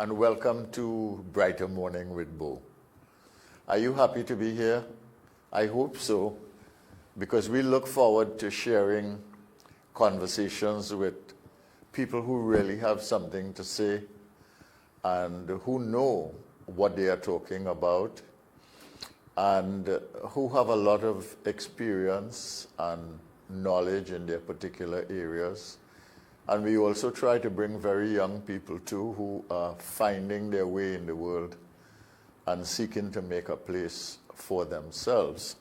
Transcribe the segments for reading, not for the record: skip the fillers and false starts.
and welcome to Brighter Morning with Bhoe. Are you happy to be here? I hope so, because we look forward to sharing conversations with people who really have something to say and who know what they are talking about and who have a lot of experience and knowledge in their particular areas. And we also try to bring very young people too who are finding their way in the world and seeking to make a place for themselves.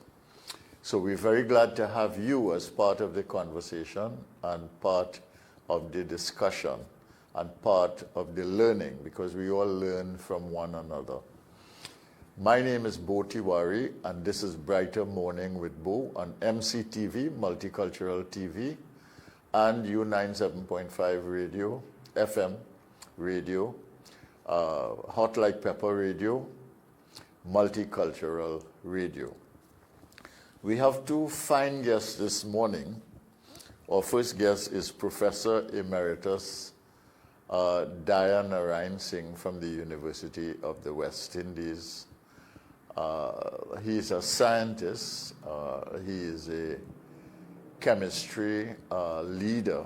So we're very glad to have you as part of the conversation and part of the discussion and part of the learning, because we all learn from one another. My name is Bhoe and this is Brighter Morning with Bhoe on MCTV, Multicultural TV, and U97.5 radio, FM radio, Hot Like Pepper radio, Multicultural radio. We have two fine guests this morning. Our first guest is Professor Emeritus Dyer Narinesingh from the University of the West Indies. He's a scientist. He is a chemistry leader,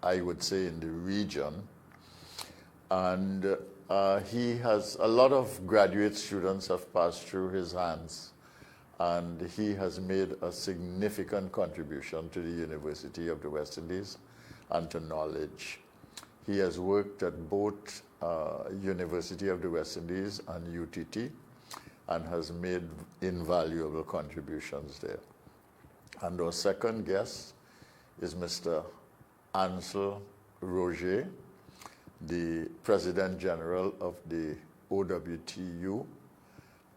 I would say, in the region. And he has a lot of graduate students have passed through his hands, and he has made a significant contribution to the University of the West Indies and to knowledge. He has worked at both University of the West Indies and UTT and has made invaluable contributions there. And our second guest is Mr. Ansel Roger, the President General of the OWTU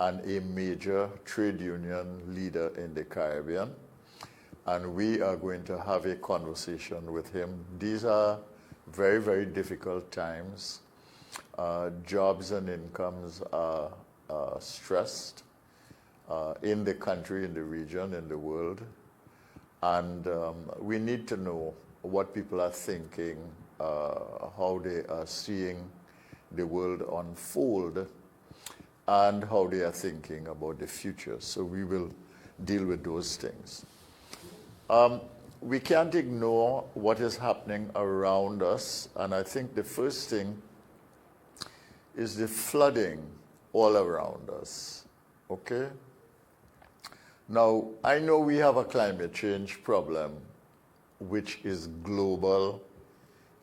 and a major trade union leader in the Caribbean. And we are going to have a conversation with him. These are very, very difficult times. Jobs and incomes are stressed in the country, in the region, in the world. And we need to know what people are thinking, how they are seeing the world unfold, and how they are thinking about the future. So we will deal with those things. We can't ignore what is happening around us, and I think the first thing is the flooding all around us, okay? Now, I know we have a climate change problem which is global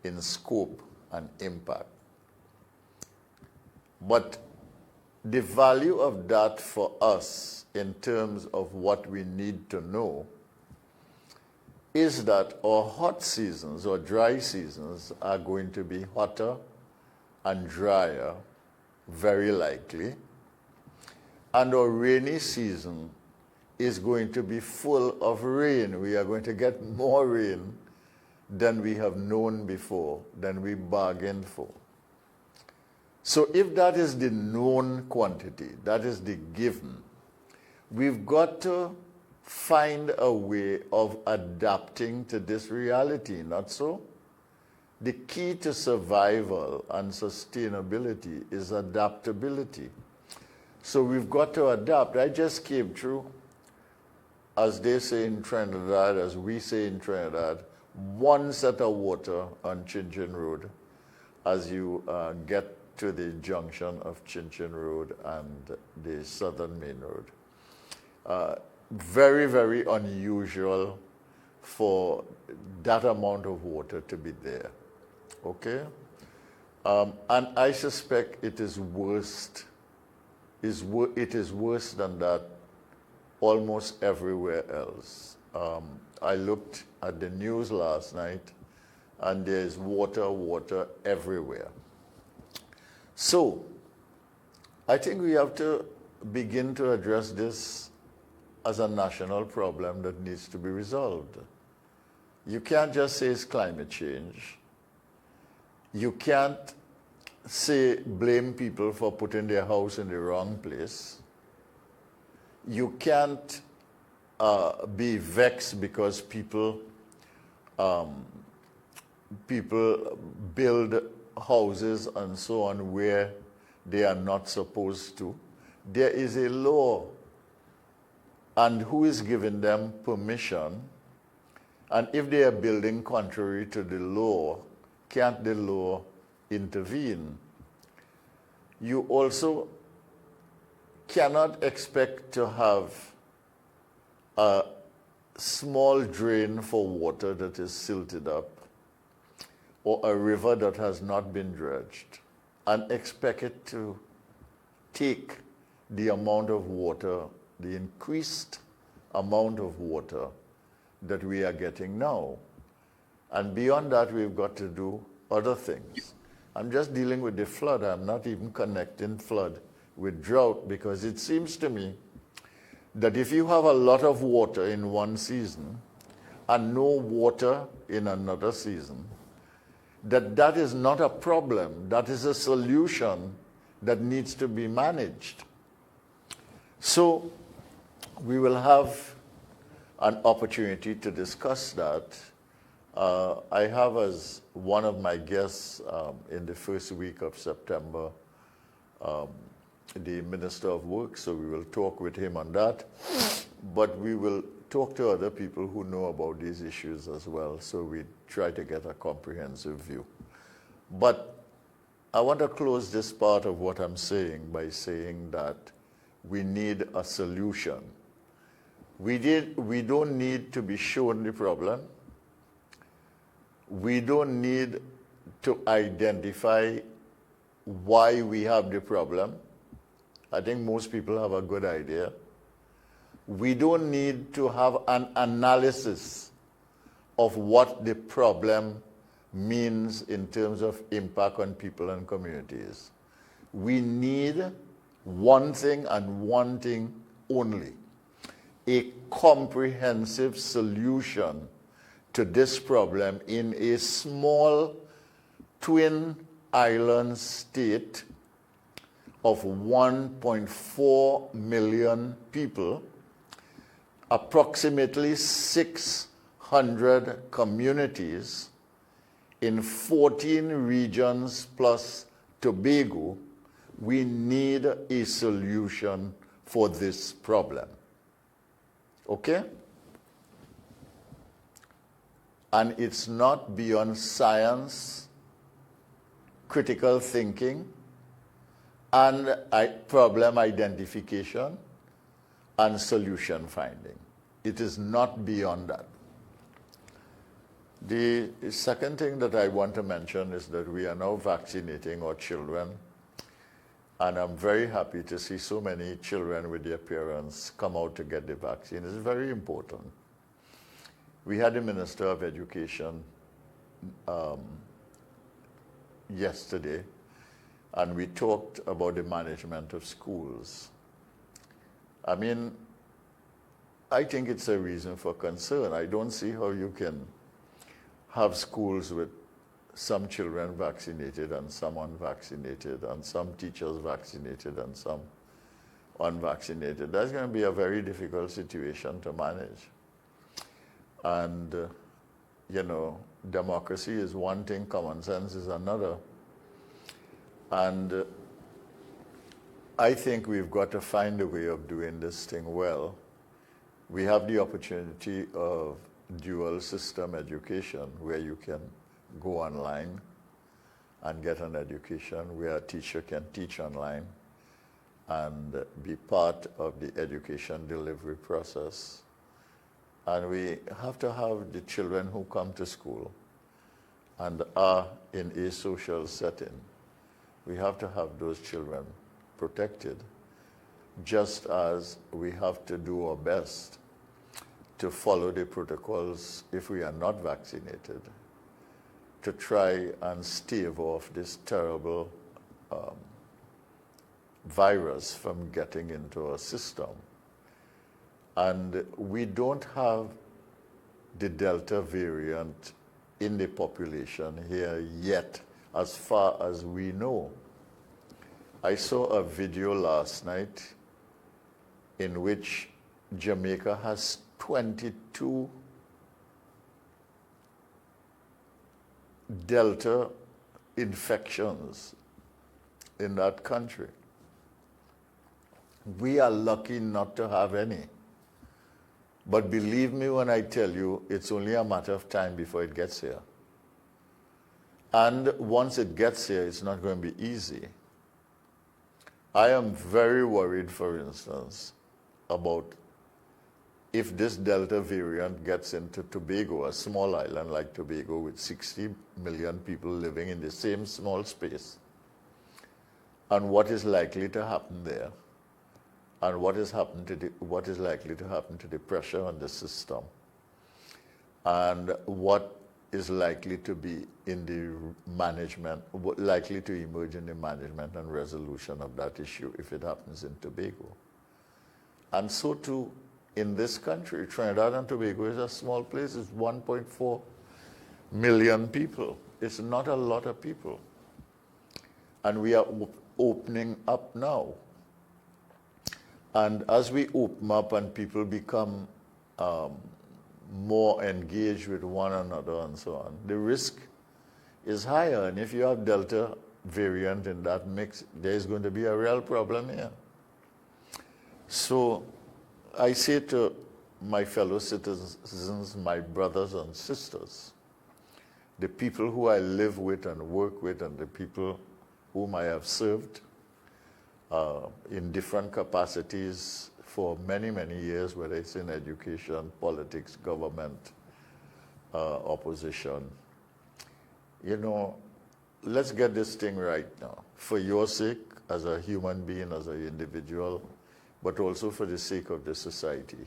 in scope and impact. But the value of that for us in terms of what we need to know is that our hot seasons or dry seasons are going to be hotter and drier, very likely, and our rainy season is going to be full of rain. We are going to get more rain than we have known before, than we bargained for. So if that is the known quantity, that is the given, we've got to find a way of adapting to this reality, not so? The key to survival and sustainability is adaptability. So we've got to adapt. I just came through, as they say in Trinidad, as we say in Trinidad, one set of water on Chin Chin Road as you get to the junction of Chin Chin Road and the Southern Main Road. Very, very unusual for that amount of water to be there, okay? And I suspect it is worse. It is worse than that almost everywhere else. I looked at the news last night, and there's water everywhere. So I think we have to begin to address this as a national problem that needs to be resolved. You can't just say it's climate change. You can't say blame people for putting their house in the wrong place. You can't be vexed because people build houses and so on where they are not supposed to. There is a law, and who is giving them permission? And if they are building contrary to the law, can't the law intervene? You also cannot expect to have a small drain for water that is silted up or a river that has not been dredged and expect it to take the amount of water, the increased amount of water that we are getting now. And beyond that, we've got to do other things. I'm just dealing with the flood. I'm not even connecting flood with drought, because it seems to me that if you have a lot of water in one season and no water in another season, that is not a problem. That is a solution that needs to be managed. So we will have an opportunity to discuss that. I have as one of my guests in the first week of September the Minister of Work, so we will talk with him on that. But we will talk to other people who know about these issues as well, so we try to get a comprehensive view. But I want to close this part of what I'm saying by saying that we need a solution. We don't need to be shown the problem. We don't need to identify why we have the problem. I think most people have a good idea. We don't need to have an analysis of what the problem means in terms of impact on people and communities. We need one thing and one thing only: a comprehensive solution to this problem in a small twin island state of 1.4 million people, approximately 600 communities in 14 regions plus Tobago. We need a solution for this problem. Okay? And it's not beyond science, critical thinking, and problem identification and solution finding. It is not beyond that. The second thing that I want to mention is that we are now vaccinating our children, and I'm very happy to see so many children with their parents come out to get the vaccine. It's very important. We had the Minister of Education yesterday, and we talked about the management of schools. I mean, I think it's a reason for concern. I don't see how you can have schools with some children vaccinated and some unvaccinated, and some teachers vaccinated and some unvaccinated. That's going to be a very difficult situation to manage. And, you know, democracy is one thing, common sense is another. And I think we've got to find a way of doing this thing well. We have the opportunity of dual system education, where you can go online and get an education, where a teacher can teach online and be part of the education delivery process. And we have to have the children who come to school and are in a social setting, we have to have those children protected, just as we have to do our best to follow the protocols if we are not vaccinated, to try and stave off this terrible virus from getting into our system. And we don't have the Delta variant in the population here yet, as far as we know. I saw a video last night in which Jamaica has 22 Delta infections in that country. We are lucky not to have any. But believe me when I tell you, it's only a matter of time before it gets here. And once it gets here, it's not going to be easy. I am very worried, for instance, about if this Delta variant gets into Tobago, a small island like Tobago with 60 million people living in the same small space, and what is likely to happen there, and what is likely to happen to the pressure on the system, and what is likely to be in the management, likely to emerge in the management and resolution of that issue if it happens in Tobago. And so too in this country. Trinidad and Tobago is a small place. It's 1.4 million people. It's not a lot of people. And we are opening up now. And as we open up and people become more engaged with one another and so on, the risk is higher. And if you have Delta variant in that mix, there's going to be a real problem here. So I say to my fellow citizens, my brothers and sisters, the people who I live with and work with and the people whom I have served in different capacities for many, many years, whether it's in education, politics, government, opposition. You know, let's get this thing right now, for your sake, as a human being, as an individual, but also for the sake of the society.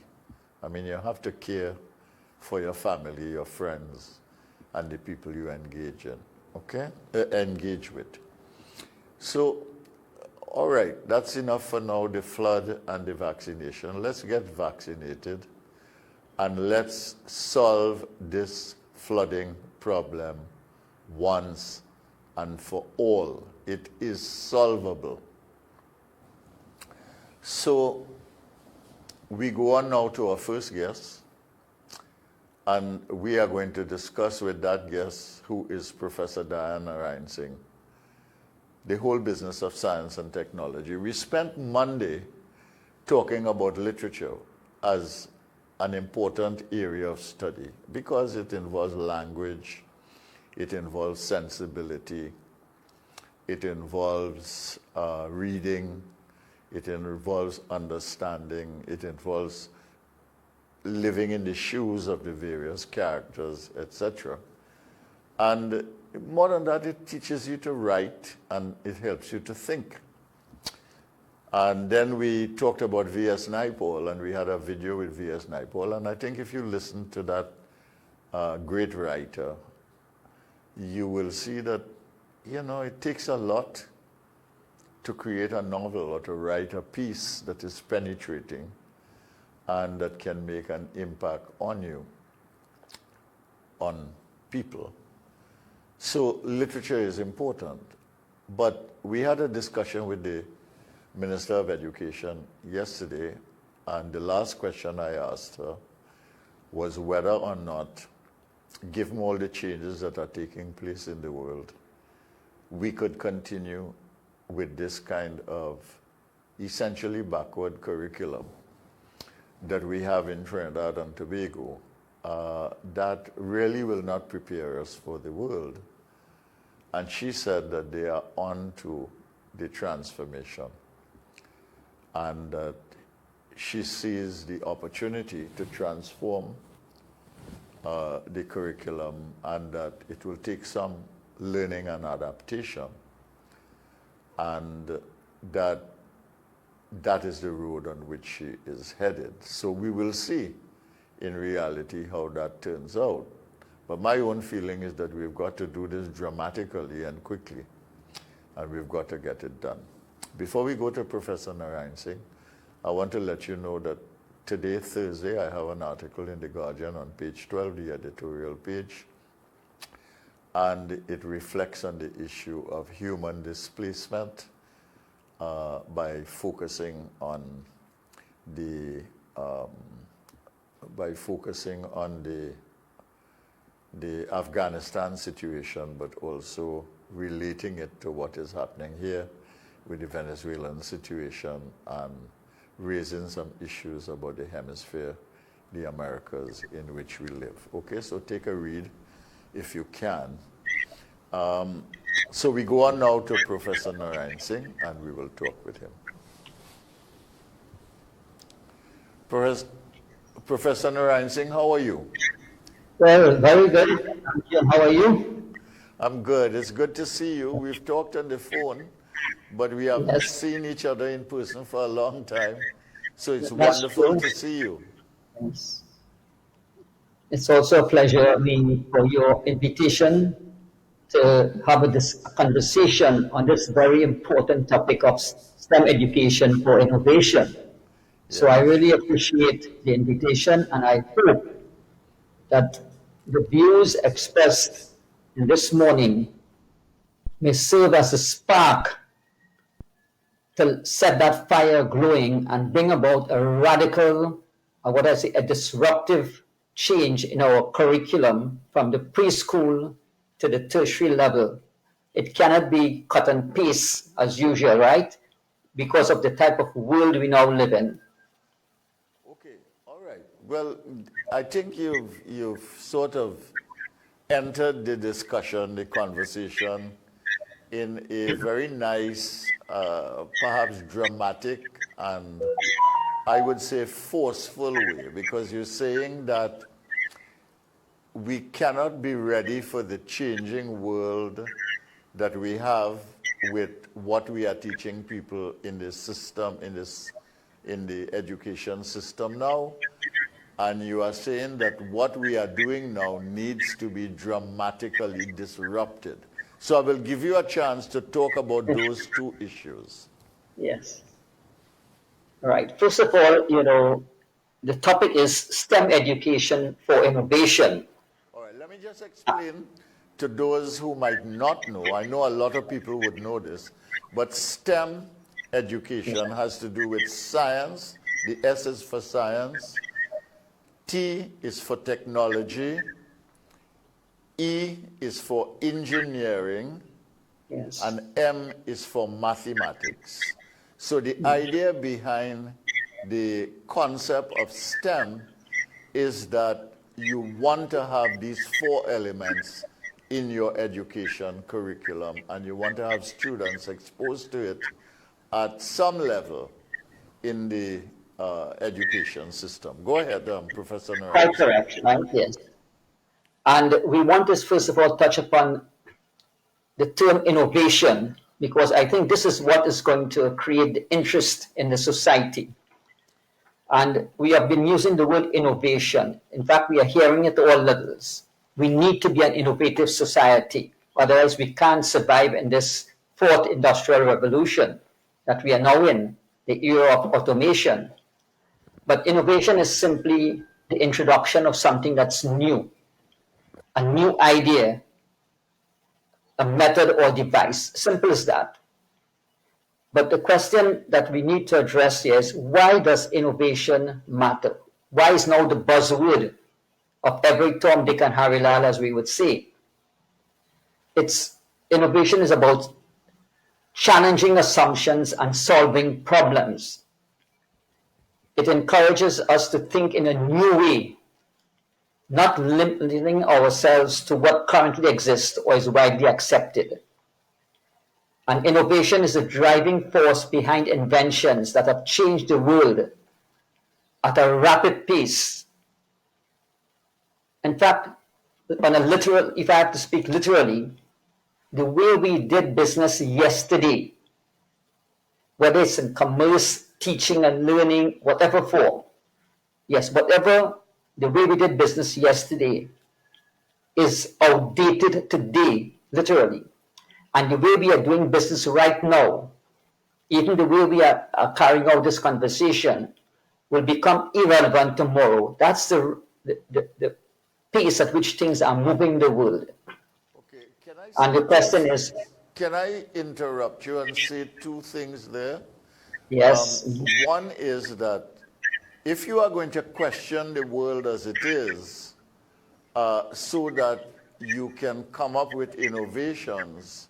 I mean, you have to care for your family, your friends, and the people you engage in, okay? Engage with. So, all right, that's enough for now, the flood and the vaccination. Let's get vaccinated, and let's solve this flooding problem once and for all. It is solvable. So we go on now to our first guest, and we are going to discuss with that guest, who is Professor Dyer Narinesingh, the whole business of science and technology. We spent Monday talking about literature as an important area of study because it involves language, it involves sensibility, it involves reading, it involves understanding, it involves living in the shoes of the various characters, etc. And more than that, it teaches you to write and it helps you to think. And then we talked about V.S. Naipaul, and we had a video with V.S. Naipaul, and I think if you listen to that great writer, you will see that, you know, it takes a lot to create a novel or to write a piece that is penetrating and that can make an impact on you, on people. So literature is important. But we had a discussion with the Minister of Education yesterday, and the last question I asked her was whether or not, given all the changes that are taking place in the world, we could continue with this kind of essentially backward curriculum that we have in Trinidad and Tobago that really will not prepare us for the world. And she said that they are on to the transformation and that she sees the opportunity to transform the curriculum and that it will take some learning and adaptation, and that is the road on which she is headed. So we will see in reality how that turns out. But my own feeling is that we've got to do this dramatically and quickly, and we've got to get it done. Before we go to Professor Narinesingh, I want to let you know that today, Thursday, I have an article in The Guardian on page 12, the editorial page, and it reflects on the issue of human displacement by focusing on the Afghanistan situation, but also relating it to what is happening here with the Venezuelan situation and raising some issues about the hemisphere, the Americas in which we live. Okay, so take a read if you can. So we go on now to Professor Narinesingh, and we will talk with him. Professor Narinesingh, how are you? Well, very good. Thank you. How are you? I'm good. It's good to see you. We've talked on the phone, but we haven't seen each other in person for a long time. So it's wonderful to see you. Yes. It's also a pleasure, for your invitation to have this conversation on this very important topic of STEM education for innovation. So I really appreciate the invitation, and I hope that the views expressed in this morning may serve as a spark to set that fire glowing and bring about a radical, a disruptive change in our curriculum from the preschool to the tertiary level. It cannot be cut and paste as usual, right? Because of the type of world we now live in. Okay, all right. Well, I think you've sort of entered the discussion, the conversation in a very nice, perhaps dramatic, and I would say forceful way, because you're saying that we cannot be ready for the changing world that we have with what we are teaching people in this system, in the education system now. And you are saying that what we are doing now needs to be dramatically disrupted. So I will give you a chance to talk about those two issues. Yes. All right. First of all, the topic is STEM education for innovation. All right. Let me just explain to those who might not know. I know a lot of people would know this, but STEM education has to do with science. The S is for science. T is for technology. E is for engineering. Yes. And M is for mathematics. So the idea behind the concept of STEM is that you want to have these four elements in your education curriculum, and you want to have students exposed to it at some level in the education system. Go ahead, Professor Narinesingh. Quite correct, right? Yes. And we want to first of all touch upon the term innovation, because I think this is what is going to create the interest in the society. And we have been using the word innovation. In fact, we are hearing it at all levels. We need to be an innovative society, otherwise we can't survive in this fourth industrial revolution that we are now in, the era of automation. But innovation is simply the introduction of something that's new, a new idea, a method or device. Simple as that. But the question that we need to address here is, why does innovation matter? Why is now the buzzword of every Tom, Dick, and Harry Lal, as we would say? Innovation is about challenging assumptions and solving problems. It encourages us to think in a new way, not limiting ourselves to what currently exists or is widely accepted. And innovation is the driving force behind inventions that have changed the world at a rapid pace. In fact, if I have to speak literally, the way we did business yesterday, whether it's in commerce, teaching and learning, whatever form, the way we did business yesterday is outdated today, literally. And the way we are doing business right now, even the way we are carrying out this conversation, will become irrelevant tomorrow. That's the pace at which things are moving in the world. Okay, and the question is... Can I interrupt you and say two things there? Yes. One is that if you are going to question the world as it is, so that you can come up with innovations,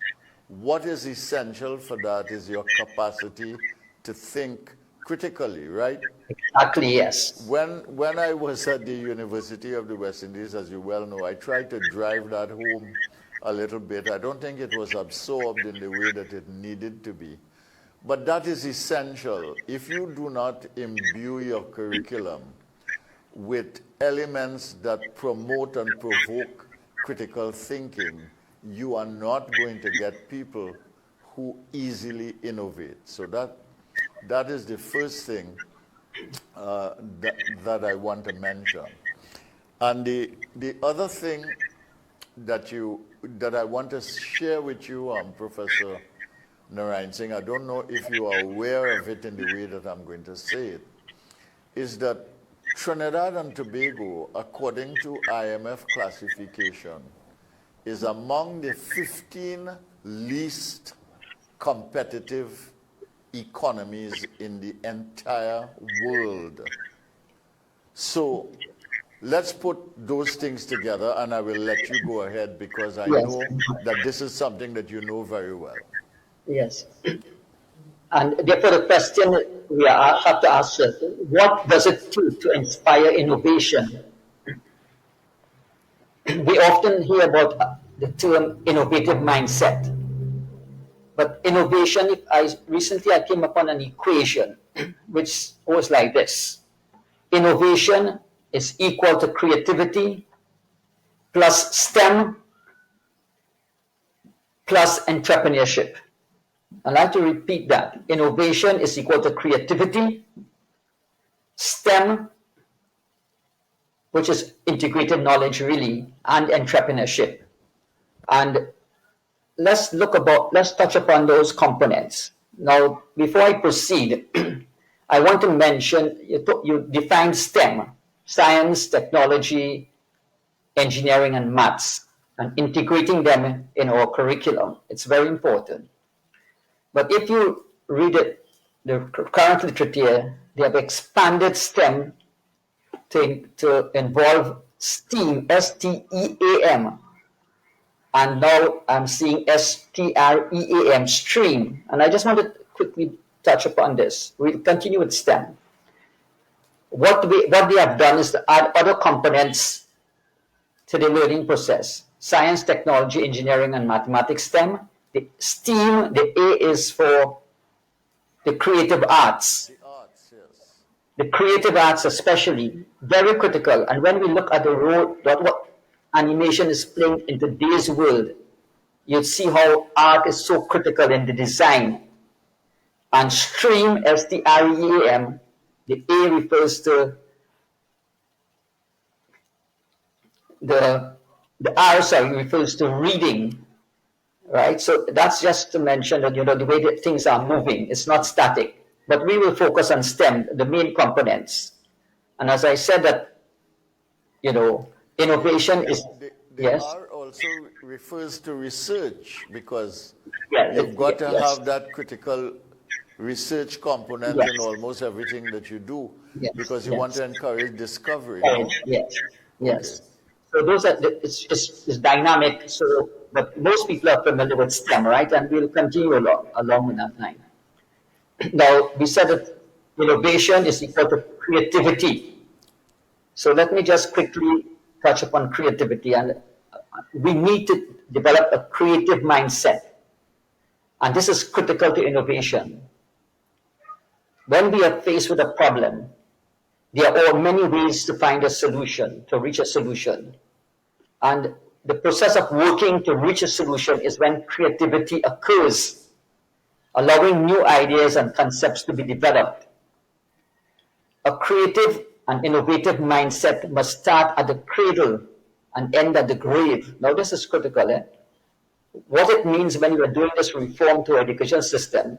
what is essential for that is your capacity to think critically, right? Exactly, yes. When I was at the University of the West Indies, as you well know, I tried to drive that home a little bit. I don't think it was absorbed in the way that it needed to be. But that is essential. If you do not imbue your curriculum with elements that promote and provoke critical thinking, you are not going to get people who easily innovate. So that is the first thing that I want to mention. And the other thing that I want to share with you, Professor Narinesingh, I don't know if you are aware of it in the way that I'm going to say it, is that Trinidad and Tobago, according to IMF classification, is among the 15 least competitive economies in the entire world. So let's put those things together, and I will let you go ahead because I know that this is something that you know very well. Yes. And therefore the question we have to ask is, what does it take to inspire innovation? We often hear about the term innovative mindset. But innovation, recently I came upon an equation which goes like this. Innovation is equal to creativity plus STEM plus entrepreneurship. I'd like to repeat that. Innovation is equal to creativity, STEM, which is integrated knowledge really, and entrepreneurship. And let's touch upon those components. Now, before I proceed, I want to mention, you defined STEM, science, technology, engineering, and maths, and integrating them in our curriculum. It's very important. But if you read it, the current literature, they have expanded STEM to involve STEAM, STEAM. And now I'm seeing STREAM, stream. And I just want to quickly touch upon this. We'll continue with STEM. What they have done is to add other components to the learning process. Science, technology, engineering, and mathematics STEM. The STEAM, the A is for the creative arts. The arts, yes. The creative arts especially, very critical. And when we look at the role that what animation is playing in today's world, you'll see how art is so critical in the design. And STREAM, STREAM, the A refers to the R, refers to reading. Right, so that's just to mention that the way that things are moving, it's not static. But we will focus on STEM, the main components. And as I said that, innovation is the R also refers to research because you've got to have that critical research component in almost everything that you do because you want to encourage discovery. Yes. So those are it's dynamic. So, but most people are familiar with STEM, right? And we'll continue along with that line. Now, we said that innovation is equal to creativity. So let me just quickly touch upon creativity. And we need to develop a creative mindset. And this is critical to innovation. When we are faced with a problem, there are many ways to find a solution, to reach a solution. And the process of working to reach a solution is when creativity occurs, allowing new ideas and concepts to be developed. A creative and innovative mindset must start at the cradle and end at the grave. Now, this is critical. What it means when we are doing this reform to our education system,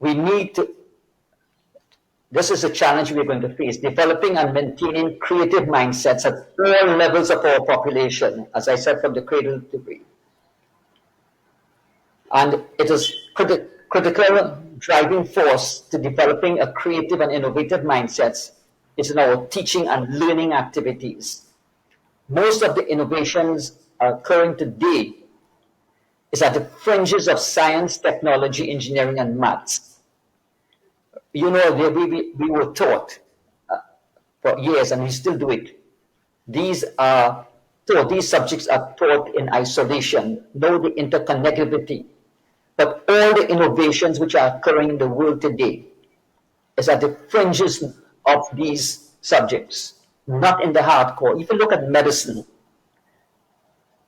we need to, this is a challenge we're going to face, developing and maintaining creative mindsets at all levels of our population, as I said, from the cradle to grave. And it is critical driving force to developing a creative and innovative mindsets is in our teaching and learning activities. most of the innovations occurring today is at the fringes of science, technology, engineering, and maths. You know, we were taught for years, and we still do it. These subjects are taught in isolation, no the interconnectivity. But all the innovations which are occurring in the world today is at the fringes of these subjects, not in the hardcore. If you look at medicine,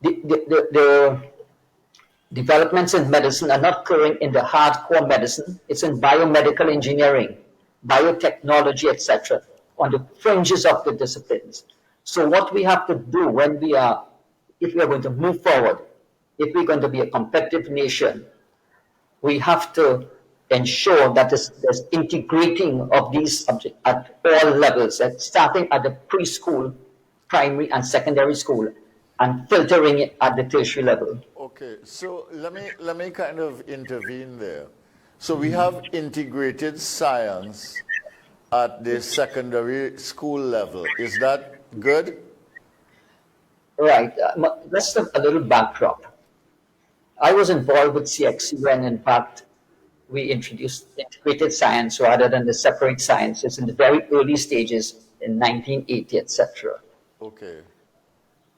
the developments in medicine are not occurring in the hardcore medicine. It's in biomedical engineering, biotechnology, etc., on the fringes of the disciplines. So what we have to do when if we are going to move forward, if we're going to be a competitive nation, we have to ensure that there's integrating of these subjects at all levels, starting at the preschool, primary, and secondary school, and filtering it at the tertiary level. Okay, so let me kind of intervene there. So we have integrated science at the secondary school level. Is that good? Right. Let's have a little backdrop. I was involved with CXC when, in fact, we introduced integrated science rather than the separate sciences in the very early stages in 1980, etc. Okay.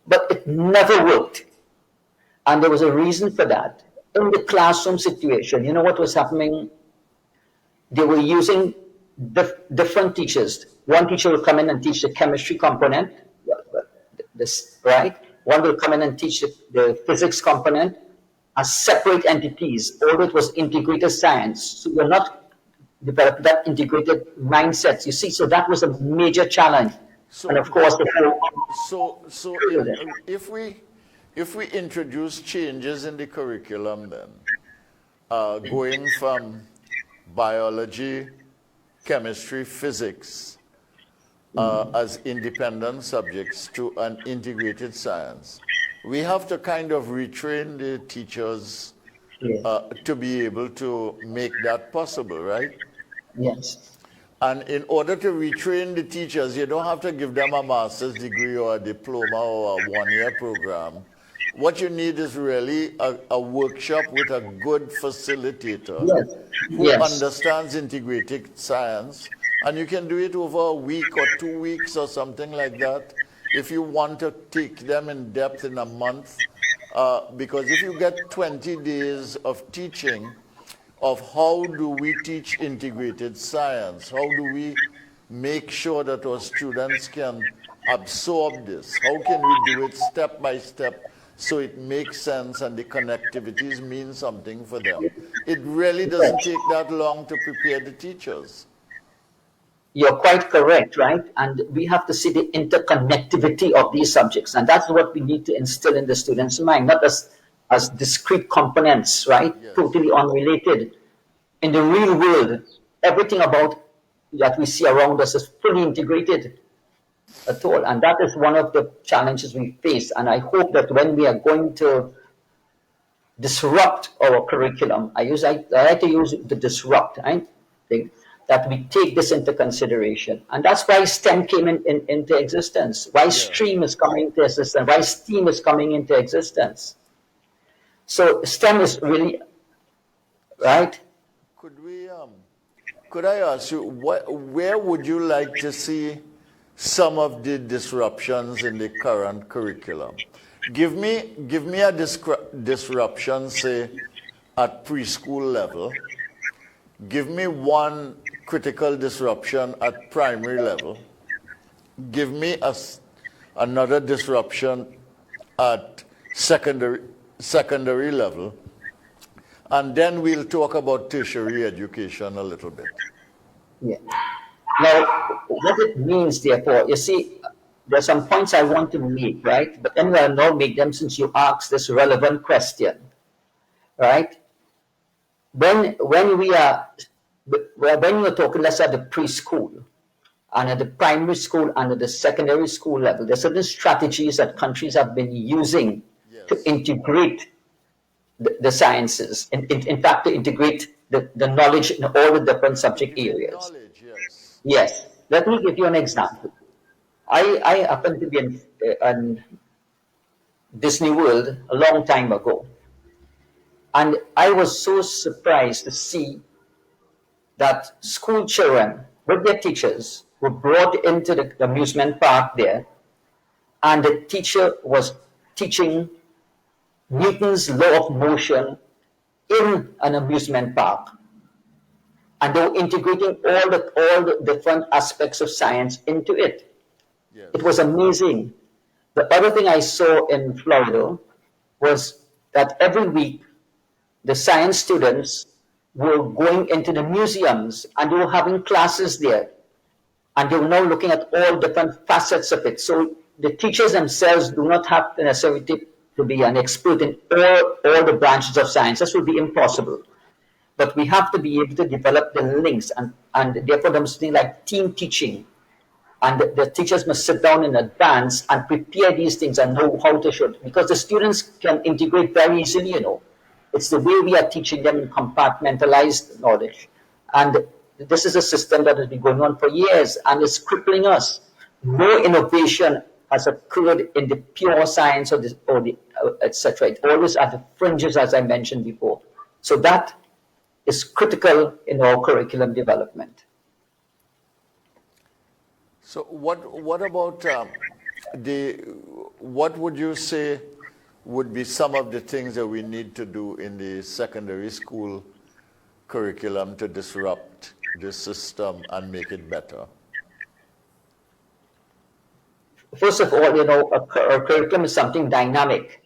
But it never worked. And there was a reason for that. In the classroom situation, you know what was happening? They were using different teachers. One teacher will come in and teach the chemistry component, right? One will come in and teach the physics component as separate entities, although it was integrated science. So we're not developing that integrated mindset, you see. So that was a major challenge. So, and of course, if we introduce changes in the curriculum then, going from biology, chemistry, physics as independent subjects to an integrated science, we have to kind of retrain the teachers to be able to make that possible, right? Yes. And in order to retrain the teachers, you don't have to give them a master's degree or a diploma or a one-year program. What you need is really a workshop with a good facilitator who understands integrated science. And you can do it over a week or 2 weeks or something like that. If you want to take them in depth in a month, because if you get 20 days of teaching of how do we teach integrated science, how do we make sure that our students can absorb this, how can we do it step by step so it makes sense and the connectivities mean something for them. It really doesn't take that long to prepare the teachers. You're quite correct, right? And we have to see the interconnectivity of these subjects. And that's what we need to instill in the students' mind, not as discrete components, right? Yes. Totally unrelated. In the real world, everything about that we see around us is fully integrated at all. And that is one of the challenges we face. And I hope that when we are going to disrupt our curriculum, I like to use the disrupt, I think, that we take this into consideration. And that's why STEM came into existence, why STREAM is coming into existence, why STEAM is coming into existence. So STEM is really, right? Could I ask you, where would you like to see some of the disruptions in the current curriculum? Give me a disruption, say, at preschool level. Give me one critical disruption at primary level. Give me another disruption at secondary level. And then we'll talk about tertiary education a little bit. Yeah. Now, what it means, therefore, you see, there's some points I want to make, right? But then I'll now make them since you asked this relevant question, right? When we are talking, let's say, at the preschool and at the primary school and at the secondary school level, there's certain strategies that countries have been using to integrate the sciences, in fact, to integrate the knowledge in all the different subject areas. Yes. Let me give you an example. I happened to be in Disney World a long time ago. And I was so surprised to see that school children with their teachers were brought into the amusement park there, and the teacher was teaching Newton's law of motion in an amusement park. And they were integrating all the different aspects of science into it. Yes. It was amazing. The other thing I saw in Florida was that every week the science students were going into the museums and they were having classes there. And they were now looking at all different facets of it. So the teachers themselves do not have to necessarily to be an expert in all the branches of science. This would be impossible. But we have to be able to develop the links, and therefore there must be like team teaching. And the teachers must sit down in advance and prepare these things and know how to show it. Because the students can integrate very easily, you know. It's the way we are teaching them in compartmentalized knowledge. And this is a system that has been going on for years and is crippling us. No innovation has occurred in the pure science or the etc. It always at the fringes, as I mentioned before. So that is critical in our curriculum development. So what about what would you say would be some of the things that we need to do in the secondary school curriculum to disrupt this system and make it better? First of all, you know, a curriculum is something dynamic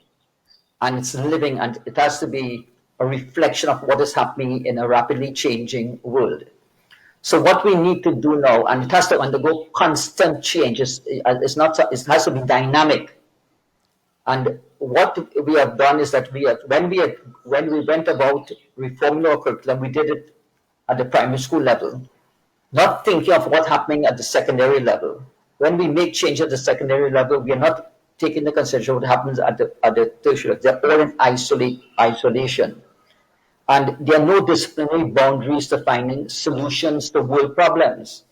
and it's living, and it has to be a reflection of what is happening in a rapidly changing world. So what we need to do now, and it has to undergo constant change, it has to be dynamic. And what we have done is that when we went about reforming our curriculum, we did it at the primary school level, not thinking of what's happening at the secondary level. When we make change at the secondary level, we are not taking into consideration what happens at the tertiary level. They're all in isolation. And there are no disciplinary boundaries to finding solutions to world problems.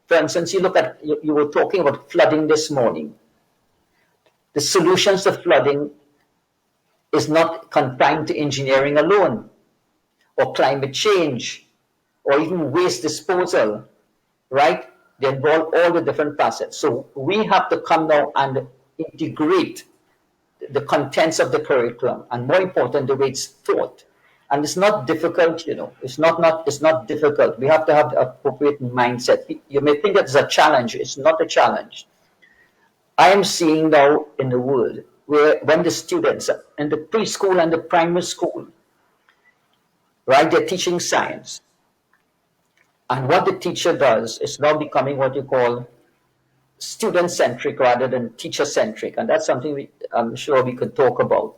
For instance, you were talking about flooding this morning. The solutions to flooding is not confined to engineering alone, or climate change, or even waste disposal, right? They involve all the different facets. So we have to come now and integrate the contents of the curriculum, and more important, the way it's taught. And it's not difficult, you know. It's not difficult. We have to have the appropriate mindset. You may think it's a challenge. It's not a challenge. I am seeing now in the world where when the students in the preschool and the primary school, right, they're teaching science. And what the teacher does is now becoming what you call student-centric rather than teacher-centric. And that's something I'm sure we could talk about.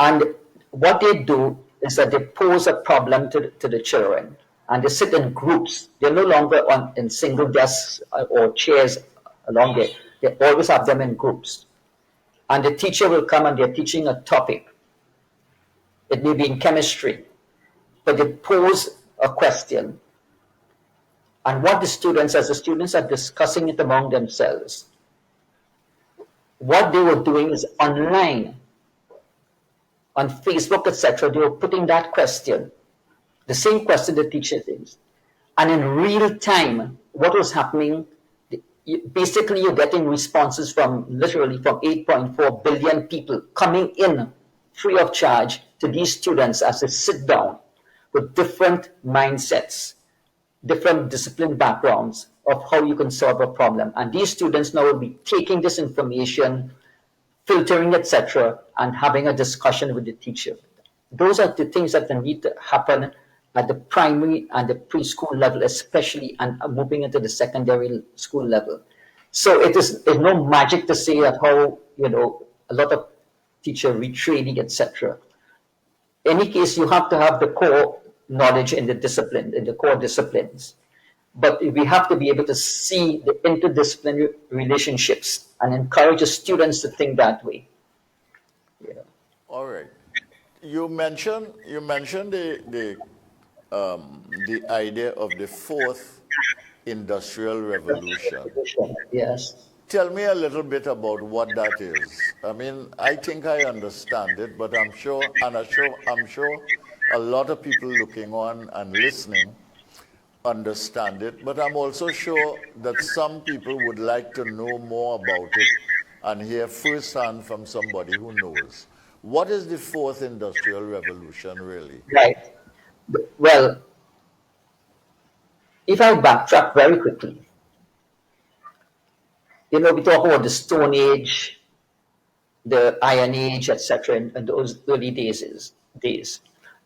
And what they do is that they pose a problem to the children, and they sit in groups. They're no longer in single desks or chairs along there. They always have them in groups. And the teacher will come and they're teaching a topic. It may be in chemistry, but they pose a question. And what the students, as the students are discussing it among themselves, what they were doing is online, on Facebook, etc., they were putting that question, the same question the teacher is. And in real time, what was happening, basically you're getting responses from literally from 8.4 billion people coming in free of charge to these students as they sit down with different mindsets, different discipline backgrounds of how you can solve a problem. And these students now will be taking this information, filtering, etc., and having a discussion with the teacher. Those are the things that need to happen at the primary and the preschool level, especially, and moving into the secondary school level. So it's no magic to say that how, you know, a lot of teacher retraining, etc. In any case, you have to have the core knowledge in the discipline, in the core disciplines. But we have to be able to see the interdisciplinary relationships and encourage the students to think that way. Yeah. All right. You mentioned the idea of the fourth industrial revolution. Yes. tell me a little bit about what that is. I mean, I think I understand it, but I'm sure a lot of people looking on and listening understand it, but I'm also sure that some people would like to know more about it and hear firsthand from somebody who knows. What is the fourth industrial revolution really? Right. Well, if I backtrack very quickly, we talk about the Stone Age, the Iron Age, etc., in those early days.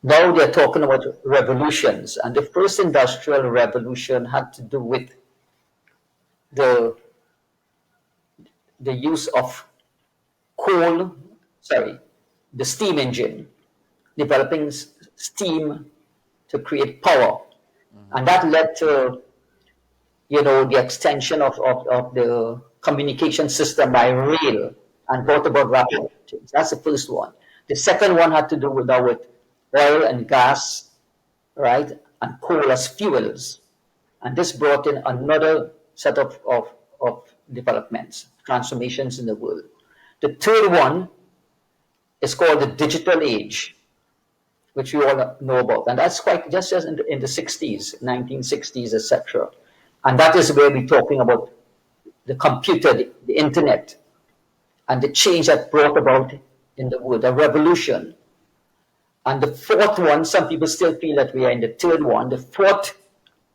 Now they're talking about revolutions, and the first industrial revolution had to do with the the use of the steam engine, developing steam to create power, and that led to the extension of the communication system by rail and brought about rapid change. That's the first one. The second one had to do with oil and gas, right, and coal as fuels. And this brought in another set of developments, transformations in the world. The third one is called the digital age, which we all know about. And that's quite just in the 60s, 1960s, etc. And that is where we're talking about the computer, the internet, and the change that brought about in the world, a revolution. And the fourth one, some people still feel that we are in the third one. The fourth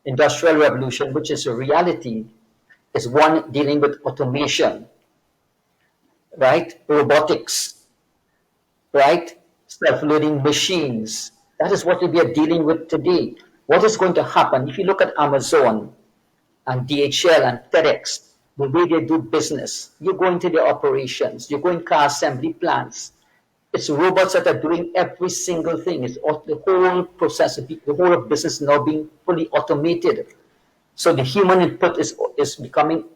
industrial revolution, which is a reality, is one dealing with automation, right? Robotics, right? Self-learning machines. That is what we are dealing with today. What is going to happen? If you look at Amazon and DHL and FedEx, the way they do business, you go into their operations, you go in car assembly plants. It's robots that are doing every single thing. It's the whole process, the whole of business now being fully automated. So the human input is becoming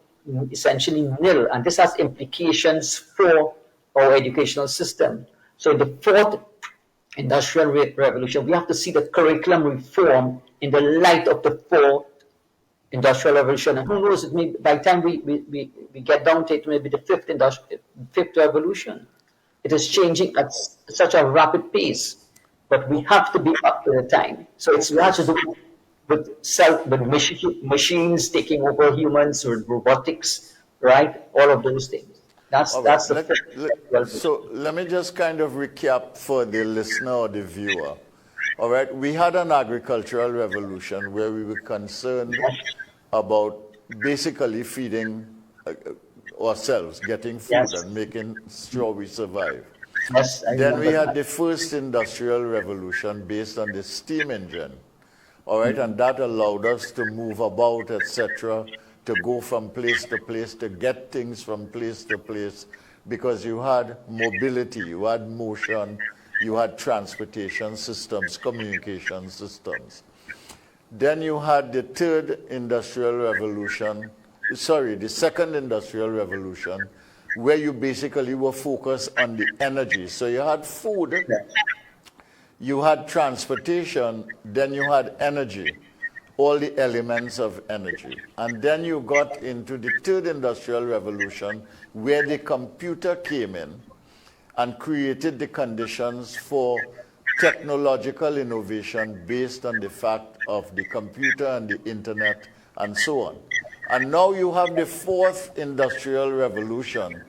essentially nil, and this has implications for our educational system. So in the fourth industrial revolution, we have to see the curriculum reform in the light of the fourth industrial revolution. And who knows, by the time we get down to it, maybe the fifth revolution. It is changing at such a rapid pace, but we have to be up to the time. So it has to do with machines taking over humans, or robotics, right? All of those things. So let me just kind of recap for the listener or the viewer. All right, we had an agricultural revolution where we were concerned about basically feeding ourselves, getting food, yes, and making sure we survive. Yes, then we had the first industrial revolution based on the steam engine. All right, and that allowed us to move about, etc., to go from place to place, to get things from place to place, because you had mobility, you had motion, you had transportation systems, communication systems. Then you had the second industrial revolution, where you basically were focused on the energy. So you had food, you had transportation, then you had energy, all the elements of energy. And then you got into the third industrial revolution, where the computer came in and created the conditions for technological innovation based on the fact of the computer and the internet and so on. And now you have the fourth industrial revolution,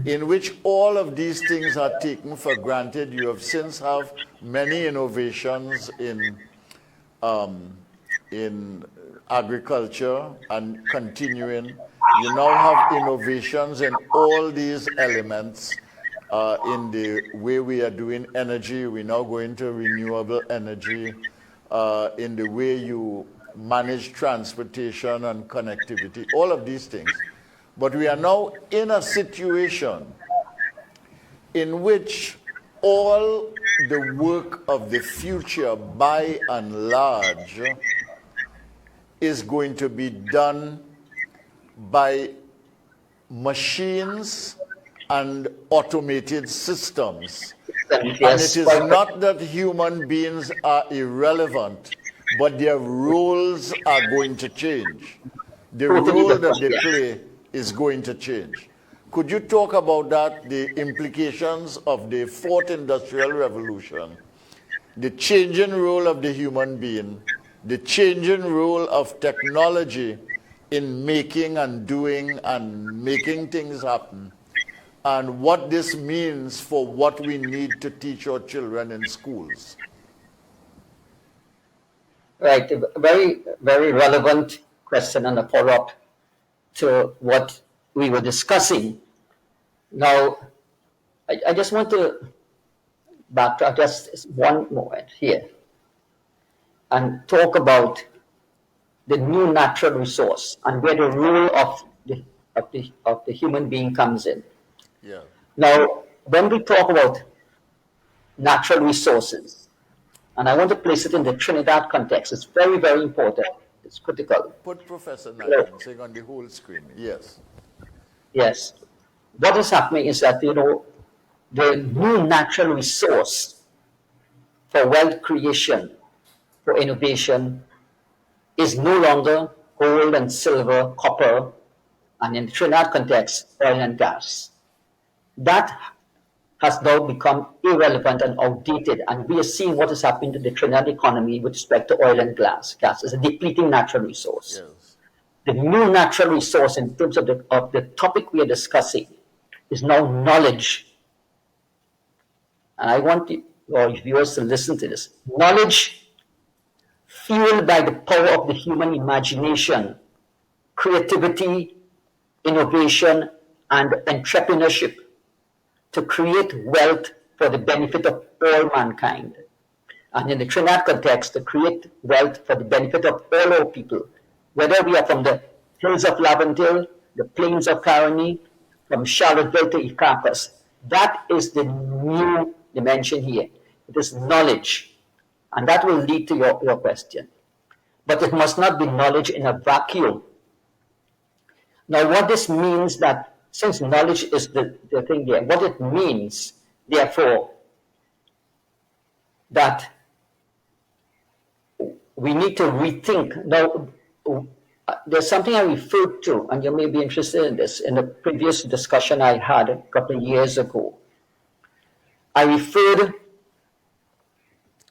in which all of these things are taken for granted. You have since have many innovations in agriculture and continuing. You now have innovations in all these elements. In the way we are doing energy, we now go into renewable energy, in the way you manage transportation and connectivity, all of these things. But we are now in a situation in which all the work of the future, by and large, is going to be done by machines and automated systems. And it is not that human beings are irrelevant, but their roles are going to change. The role that they play is going to change. Could you talk about that, the implications of the fourth industrial revolution, the changing role of the human being, the changing role of technology in making and doing and making things happen, and what this means for what we need to teach our children in schools? Right, a very, very relevant question and a follow-up to what we were discussing. Now, I just want to backtrack just one moment here and talk about the new natural resource and where the role of the human being comes in. Yeah. Now, when we talk about natural resources, and I want to place it in the Trinidad context, it's very, very important. It's critical. Put Professor Narinesingh on the whole screen. Yes. Yes. What is happening is that, the new natural resource for wealth creation, for innovation, is no longer gold and silver, copper, and in the Trinidad context, oil and gas. That has now become irrelevant and outdated, and we are seeing what is happening to the Trinidad economy with respect to oil and gas. Gas is a depleting natural resource. Yes. The new natural resource in terms of the topic we are discussing is now knowledge. And I want your viewers to listen to this. Knowledge fueled by the power of the human imagination, creativity, innovation, and entrepreneurship to create wealth for the benefit of all mankind. And in the Trinidad context, to create wealth for the benefit of all our people, whether we are from the hills of Laventille, the plains of Caroni, from Charlottesville to Icacos. That is the new dimension here. It is knowledge. And that will lead to your question. But it must not be knowledge in a vacuum. Now, what this means that, since knowledge is the thing here, what it means, therefore, that we need to rethink. Now, there's something I referred to, and you may be interested in this, in a previous discussion I had a couple of years ago. I referred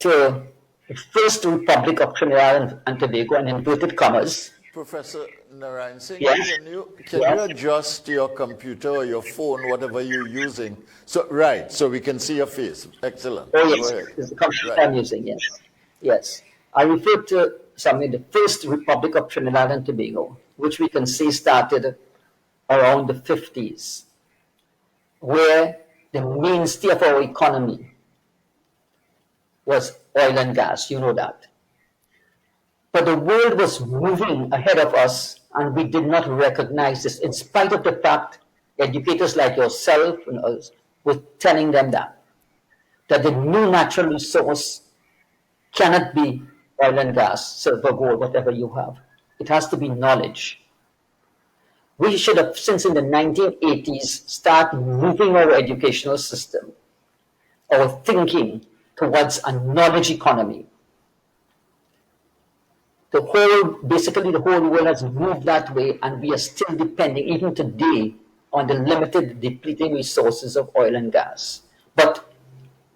to the First Republic of Trinidad and Tobago, in inverted commas. Professor Narinesingh, yes. can you adjust your computer or your phone, whatever you're using? So we can see your face. Excellent. Oh, yes. It's the computer I'm using, yes. Yes. I referred to something, the First Republic of Trinidad and Tobago, which we can see started around the 50s, where the mainstay of our economy was oil and gas, you know that. But the world was moving ahead of us, and we did not recognize this, in spite of the fact educators like yourself and others were telling them that the new natural resource cannot be oil and gas, silver, gold, whatever you have. It has to be knowledge. We should have, since in the 1980s, start moving our educational system, our thinking towards a knowledge economy. Basically the whole world has moved that way, and we are still depending, even today, on the limited depleting resources of oil and gas. But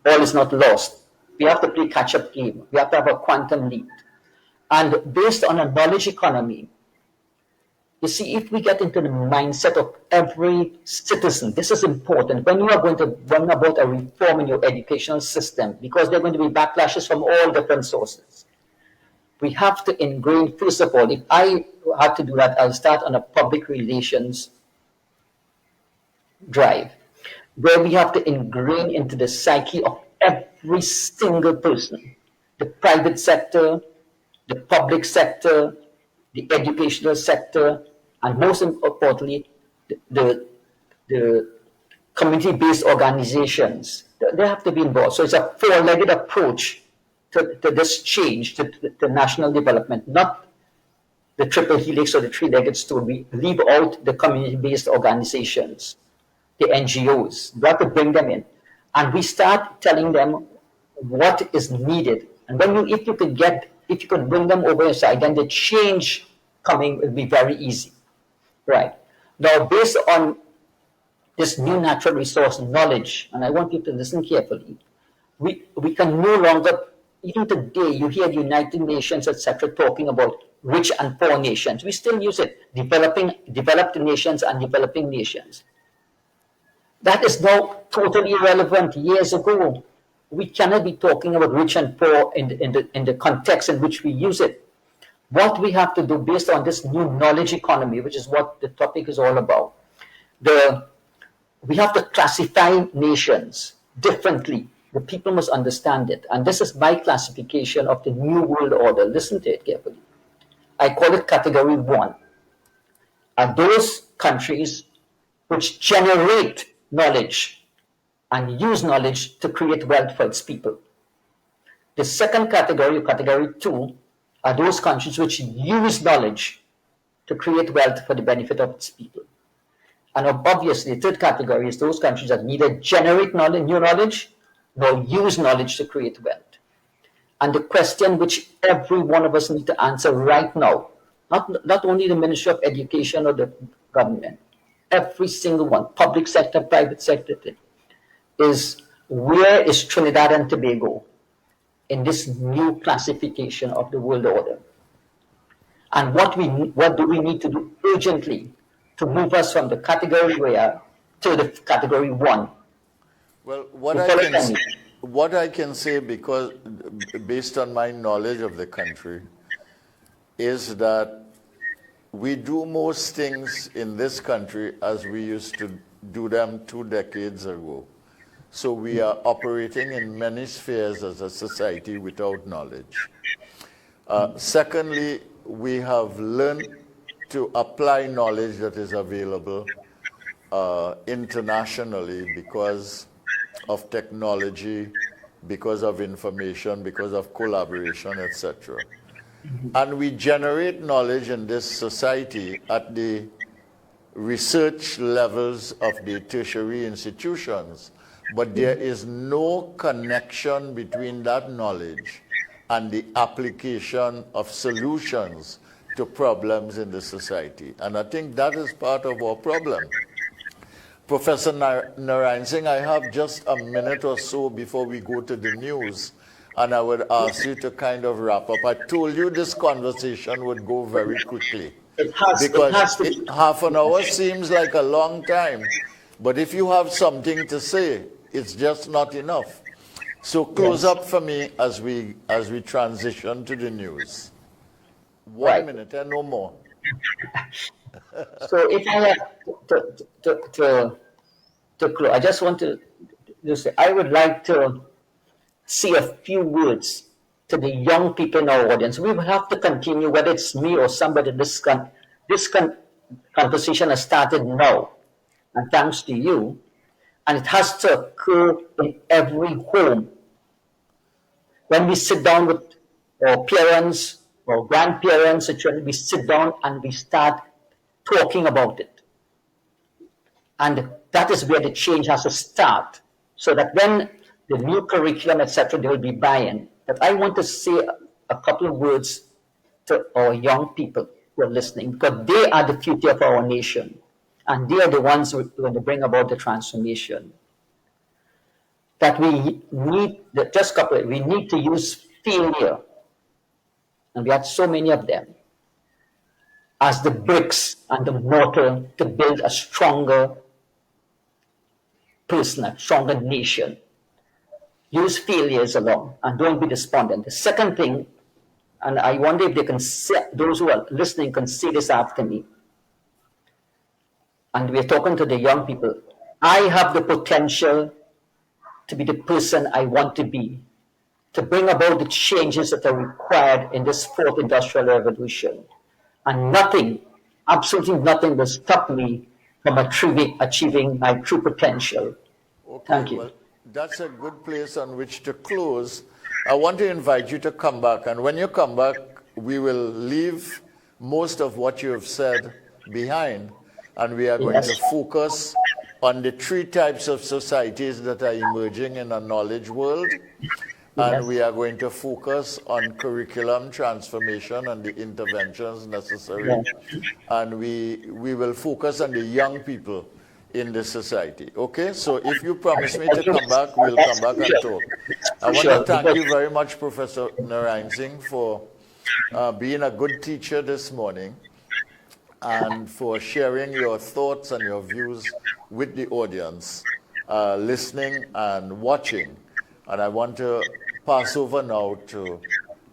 all is not lost. We have to play catch-up game. We have to have a quantum leap. And based on a knowledge economy, you see, if we get into the mindset of every citizen, this is important. When you are going to bring about a reform in your educational system, because there are going to be backlashes from all different sources, we have to ingrain, first of all, if I had to do that, I'll start on a public relations drive, where we have to ingrain into the psyche of every single person, the private sector, the public sector, the educational sector, and most importantly, the community-based organizations. They have to be involved. So it's a four-legged approach to this change, to national development, not the triple helix or the three-legged stool. We leave out the community-based organizations, the NGOs. We have to bring them in. And we start telling them what is needed. And if you could bring them over your side, then the change coming will be very easy. Right. Now, based on this new natural resource knowledge, and I want you to listen carefully, we can no longer, even today, you hear the United Nations, etc., talking about rich and poor nations. We still use it, developed nations and developing nations. That is now totally irrelevant. Years ago, we cannot be talking about rich and poor in the context in which we use it. What we have to do based on this new knowledge economy, which is what the topic is all about, we have to classify nations differently. The people must understand it. And this is my classification of the new world order. Listen to it carefully. I call it category 1. Are those countries which generate knowledge and use knowledge to create wealth for its people. The second category, category 2, are those countries which use knowledge to create wealth for the benefit of its people. And obviously, the third category is those countries that neither generate knowledge, new knowledge, nor use knowledge to create wealth. And the question which every one of us need to answer right now, not only the Ministry of Education or the government, every single one, public sector, private sector, is where is Trinidad and Tobago in this new classification of the world order? And what do we need to do urgently to move us from the category we are to the category 1? Well, what I can say, because based on my knowledge of the country, is that we do most things in this country as we used to do them 2 decades ago. So we are operating in many spheres as a society without knowledge. Secondly, we have learned to apply knowledge that is available internationally because of technology, because of information, because of collaboration, etc. And we generate knowledge in this society at the research levels of the tertiary institutions, but there is no connection between that knowledge and the application of solutions to problems in the society. And I think that is part of our problem. Professor Narinesingh, I have just a minute or so before we go to the news, and I would ask you to kind of wrap up. I told you this conversation would go very quickly. Because half an hour seems like a long time, but if you have something to say, it's just not enough. So close up for me as we transition to the news. 1 minute and no more. So if I have to close, I just want to say, I would like to say a few words to the young people in our audience. We will have to continue, whether it's me or somebody, this conversation has started now, and thanks to you, and it has to occur in every home. When we sit down with our parents or grandparents, we sit down and we start talking about it. And that is where the change has to start, so that when the new curriculum, etc., they will be buying. But I want to say a couple of words to our young people who are listening, because they are the future of our nation, and they are the ones who are going to bring about the transformation. That we need, we need to use failure, and we had so many of them, as the bricks and the mortar to build a stronger person, a stronger nation. Use failures along and don't be despondent. The second thing, and I wonder if they can say, those who are listening can say this after me, and we're talking to the young people, I have the potential to be the person I want to be, to bring about the changes that are required in this 4th industrial revolution. And nothing, absolutely nothing will stop me from achieving my true potential. Okay, thank you. Well, that's a good place on which to close. I want to invite you to come back, and when you come back, we will leave most of what you have said behind, and we are going to focus on the 3 types of societies that are emerging in a knowledge world. And we are going to focus on curriculum transformation and the interventions necessary. And we will focus on the young people in the society. Okay? So if you promise me to come back, we'll come back and talk. I want to thank you very much, Professor Narinesingh, for being a good teacher this morning and for sharing your thoughts and your views with the audience, listening and watching. And I want to pass over now to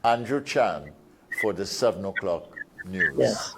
Andrew Chan for the 7 o'clock news. Yes.